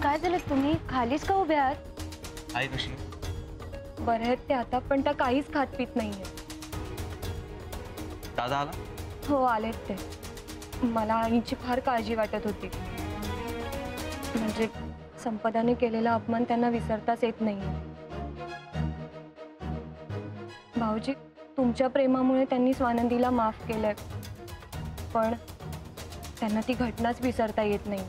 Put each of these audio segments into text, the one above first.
काय झालं? तुम्ही खालीच का उभे आहात? आई कशी? बरं आहेत ते आता, पण त्या काहीच खात पित नाहीये. दादा आला? हो आलेत ते. मला आईची फार काळजी वाटत होती. म्हणजे संपदाने केलेला अपमान त्यांना विसरताच येत नाही. भाऊजी, तुमच्या प्रेमामुळे त्यांनी स्वानंदीला माफ केलंय, पण त्यांना ती घटनाच विसरता येत नाही.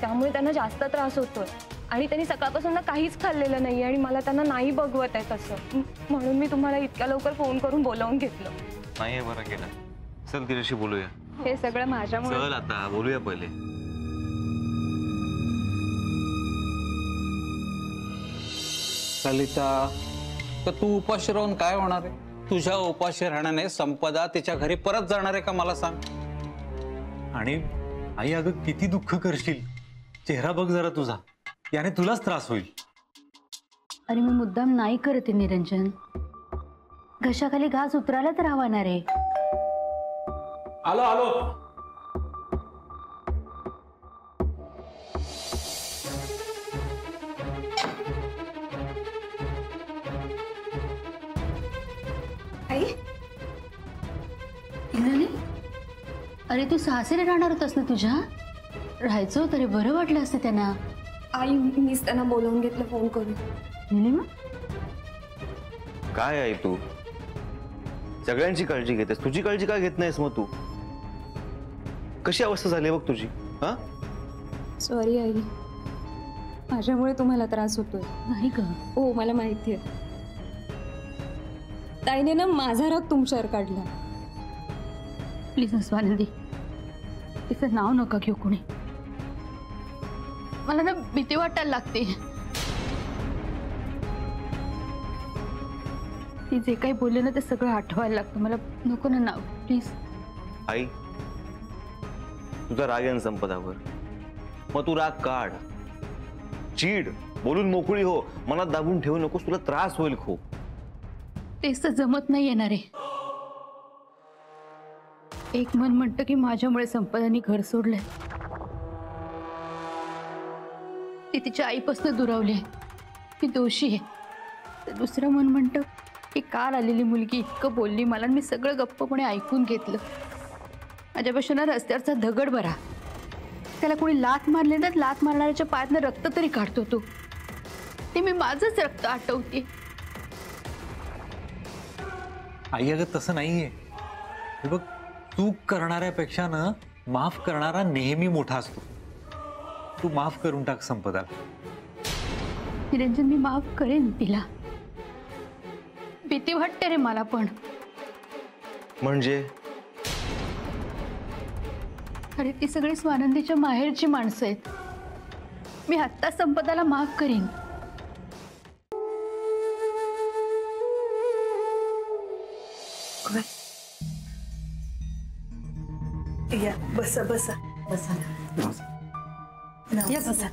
त्यामुळे त्यांना जास्त त्रास होतोय आणि त्यांनी सकाळपासून ना काहीच खाल्लेलं नाही आणि मला त्यांना नाही बघवत आहे तसं. म्हणून मी तुम्हाला इतक्या लवकर फोन करून बोलावून घेतलं. नाही बरं केलं. चल तिच्याशी बोलूया. हे सगळं माझ्यामुळे. चल आता बोलूया पहिले. सलिता, तर तू उपाशी राहून काय होणार आहे? तुझ्या उपाशी राहण्याने संपदा तिच्या घरी परत जाणार आहे का मला सांग? आणि आई अगं किती दुःख करशील. चेहरा बघ जरा तुझा, याने तुलाच त्रास होईल. अरे मी मुद्दाम नाही करते निरंजन. घशाखाली घास उतरायला तर हवाणार आहे. आलो आलो. आई, अरे तू सासरे राहणार होतास ना तुझ्या? राहायचं होतं रे, बरं वाटलं असतं त्यांना. आई, मीच त्यांना बोलावून घेतलं फोन करून. निलिमा, काय आहे तू? सगळ्यांची काळजी घेतेस, तुझी काळजी काय घेत नाहीस मग तू? कशी अवस्था झाली बघ तुझी. हा, सॉरी आई, माझ्यामुळे तुम्हाला त्रास होतोय. नाही ग. हो मला माहिती आहे. ताईने ना माझा राग तुमच्यावर काढला. प्लीज स्वानंदी, तिचं नाव नका घेऊ कोणी. मला ना भीती वाटायला लागते. ती जे काही बोलले ना ते सगळं आठवायला लागतं मला. नको ना नाव, प्लीज. आई, तुझा राग आहे ना संपदावर, मग तू राग काढ, चीड, बोलून मोकळी हो. मनात दाबून ठेवू नकोस, तुला त्रास होईल खूप. तेच तर जमत नाही येणार आहे. एक मन म्हणतं की माझ्यामुळे संपदाने घर सोडलंय, ती तिच्या आईपासून दुरावली, ती दोषी आहे. तर दुसरं मन म्हणतं की काल आलेली मुलगी इतकं बोलली मला, मी सगळं गप्पपणे ऐकून घेतलं. माझ्यापासून रस्त्यावरचा दगड बरा, त्याला कोणी लाथ मारले ना, लाथ मारणाऱ्याच्या पायातनं रक्त तरी काढतो तो. ते मी माझंच रक्त आटवते. आई अगं तसं नाहीये. हे बघ, चूक करणाऱ्यापेक्षा ना माफ करणारा नेहमी मोठा असतो. तू माफ करून टाक संपदाला. निरंजन, मी माफ करेन तिला. भीती वाटते रे मला पण. म्हणजे अरे ती सगळी स्वानंदीच्या माहेरची माणसं आहेत. मी आत्ता संपदाला माफ करीन. या बसा बसा बसा या बसा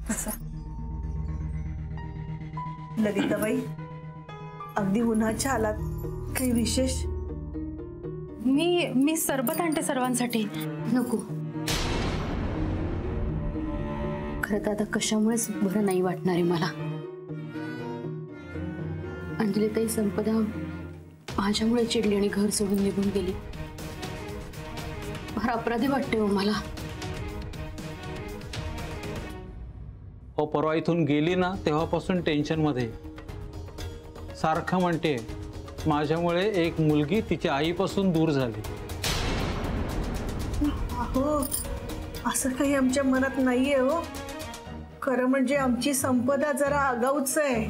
बसा. ललिताबाई, अगदी उन्हाच्या आलात, काही विशेष? मी सरबत आणते सर्वांसाठी. नको, खरं तर आता कशामुळेच बरं नाही वाटणार आहे मला. अंजलीताई, संपदा माझ्यामुळे चिडली आणि घर सोडून निघून गेली. फार अपराधी वाटते हो मला. हो, परवा इथून गेली ना तेव्हापासून टेन्शन मध्ये. सारखं म्हणते माझ्यामुळे एक मुलगी तिच्या आईपासून दूर झाली. हो, असं काही आमच्या मनात नाहीये हो. खरं म्हणजे आमची संपदा जरा आगाऊच आहे.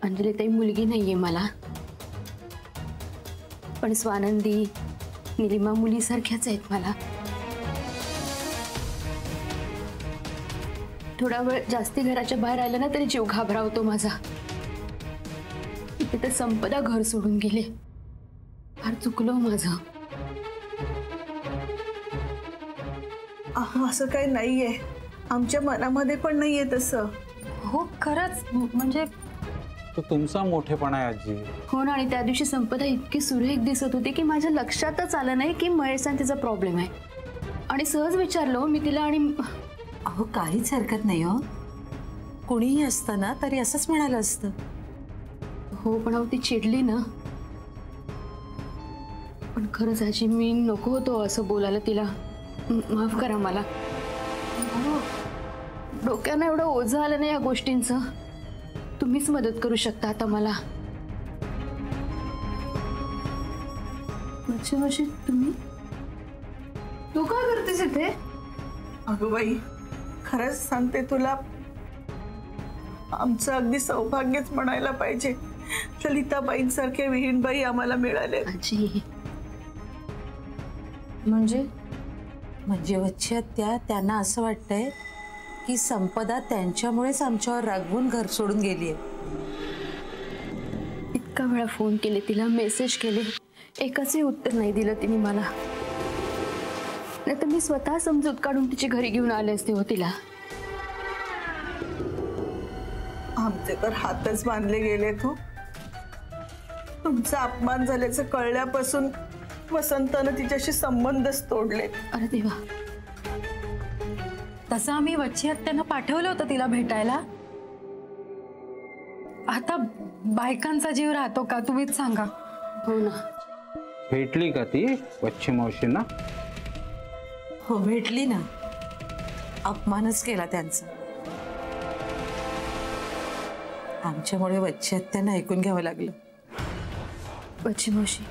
अंजलीताई मुलगी नाहीये मला, पण स्वानंदी, निलिमा मुलीसारख्याच आहेत मला. थोडा वेळ जास्ती घराच्या बाहेर आलं ना तरी जीव घाबरावतो माझा. तिथे संपदा घर सोडून गेले. फार चुकलो माझं. असं काही नाहीये, आमच्या मनामध्ये पण नाहीये तसं. हो खरंच, म्हणजे तो तुमचा मोठेपणा आहे आजी. हो ना. आणि त्या दिवशी संपदा इतकी सुरेख दिसत होती की माझ्या लक्षातच आलं नाही की महेश आणि तिचा प्रॉब्लेम आहे. आणि सहज विचारलो मी तिला आणि अहो काहीच हरकत नाही हो. कुणीही असतं ना तरी असंच म्हणालं असतं. हो पण अहो ती चिडली ना. पण खरंच आजी मी नको होतो असं बोलायला तिला. माफ करा मला. डोक्यानं एवढं ओझं आलं नाही या गोष्टींचं. तुम्हीच मदत करू शकता आता मला. मावशी तुम्ही तू काय करतेस इथे? अगं बाई खरंच सांगते तुला, आमचं अगदी सौभाग्यच म्हणायला पाहिजे. ललिताबाईंसारखे विहीणबाई आम्हाला मिळाले. आजी म्हणजे वच्छी आत्या त्यांना असं वाटतंय की संपदा त्यांच्यामुळेच आमच्यावर रागवून घर सोडून गेलीये. इतका वेळा फोन केले तिला, मेसेज केले, एकचही उत्तर नाही दिलं तिने मला. नाही तर मी स्वतः समजूत काढून तिची घरी घेऊन आले असते हो तिला. आमचे तर हातच बांधले गेले. तुमचा अपमान झाल्याचं कळल्यापासून वसंतानं तिच्याशी संबंधच तोडले. अरे देवा. तसं आम्ही वच्छी आत्यांना पाठवलं होतं तिला भेटायला. आता बायकांचा जीव राहतो का तुम्हीच सांगा. हो ना. भेटली का ती वच्छी मावशींना? हो भेटली ना. अपमानच केला त्यांचा. आमच्यामुळे वच्छी आत्यांना ऐकून घ्यावं लागलं. वच्छी मावशी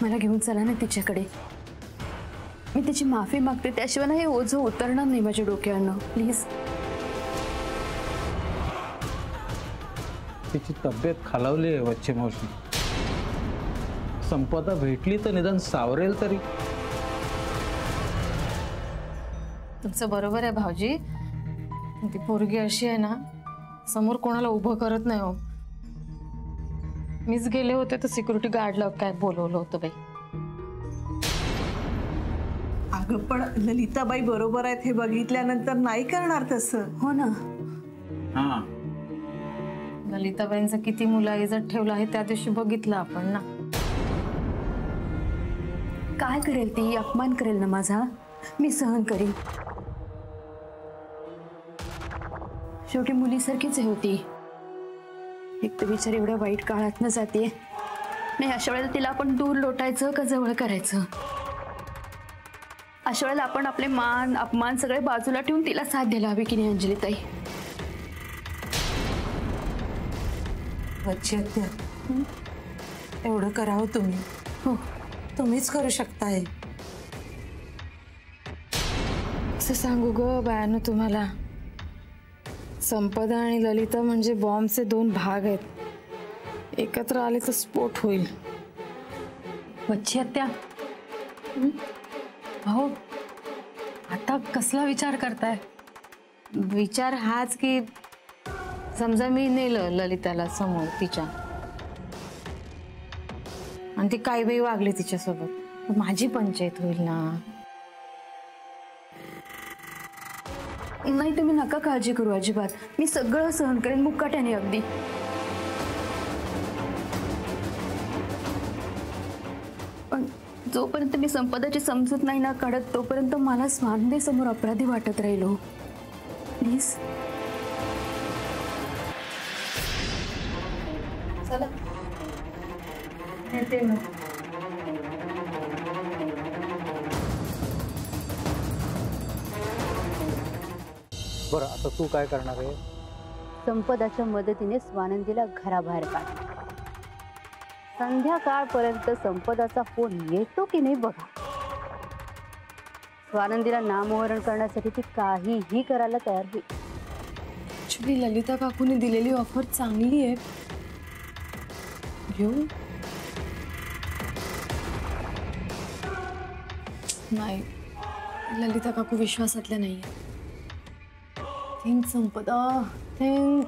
मला घेऊन चला ना तिच्याकडे. मी तिची माफी मागते, त्याशिवाय ना हे ओझं उतरणार नाही माझ्या डोक्यावरनं. प्लीज. तिची तब्येत खालावली आहे वच्छी मावशी. संपदा भेटली तर निदान सावरेल तरी. तुमचं बरोबर आहे भाऊजी. ती पोरगी अशी आहे ना, समोर कोणाला उभं करत नाही हो. मीच गेले होते तर सिक्युरिटी गार्डला काय बोलवलं होतं बाई. अगं पण ललिताबाई बरोबर आहेत हे बघितल्यानंतर नाही करणार तसं. हो ना. हा ललिताबाईंचा किती मुला इज्जत ठेवला आहे त्या दिवशी बघितलं आपण ना. काय करेल ती? अपमान करेल ना माझा. मी सहन करीन. शेवटी मुलीसारखीच आहे होती. एक तर बिचारी एवढ्या वाईट काळातनं जाते. नाही अशा वेळेला तिला आपण दूर लोटायचं का जवळ करायचं? अशा वेळेला आपण आपले मान अपमान सगळे बाजूला ठेवून तिला साथ द्यायला हवी की नाही अंजलीताई? वच्छी आत्या एवढं करावं तुम्ही. हो तुम्हीच करू शकताय. असं सांगू ग बायानो तुम्हाला, संपदा आणि ललिता म्हणजे बॉम्बचे दोन भाग आहेत. एकत्र आले तर स्फोट होईल. वच्छी आत्या हो आता कसला विचार करताय? विचार हाच की समजा मी नेलं ललिताला समोर तिच्या आणि ती काही बाई वागली तिच्यासोबत, तर माझी पंचायत होईल ना. नाही तुम्ही नका काळजी करू अजिबात. मी सगळं सहन करेन मुक्काट्याने अगदी. पण जोपर्यंत मी संपदाची समजूत नाही ना काढत तोपर्यंत मला स्वानंदेसमोर अपराधी वाटत राहिलो. प्लीज. चला येते मग. बरं आता तू काय करणार आहे? संपदाच्या मदतीने स्वानंदीला घराबाहेर काढ. संध्याकाळपर्यंत संपदाचा फोन येतो की नाही बघा. स्वानंदीला नामोहरण करण्यासाठी ती काहीही करायला तयार होईल. ऍक्च्युली ललिता काकूने दिलेली ऑफर चांगली आहे. घेऊ? नाही ललिता काकू विश्वासातल्या नाहीये. थिंक संपदा थिंक.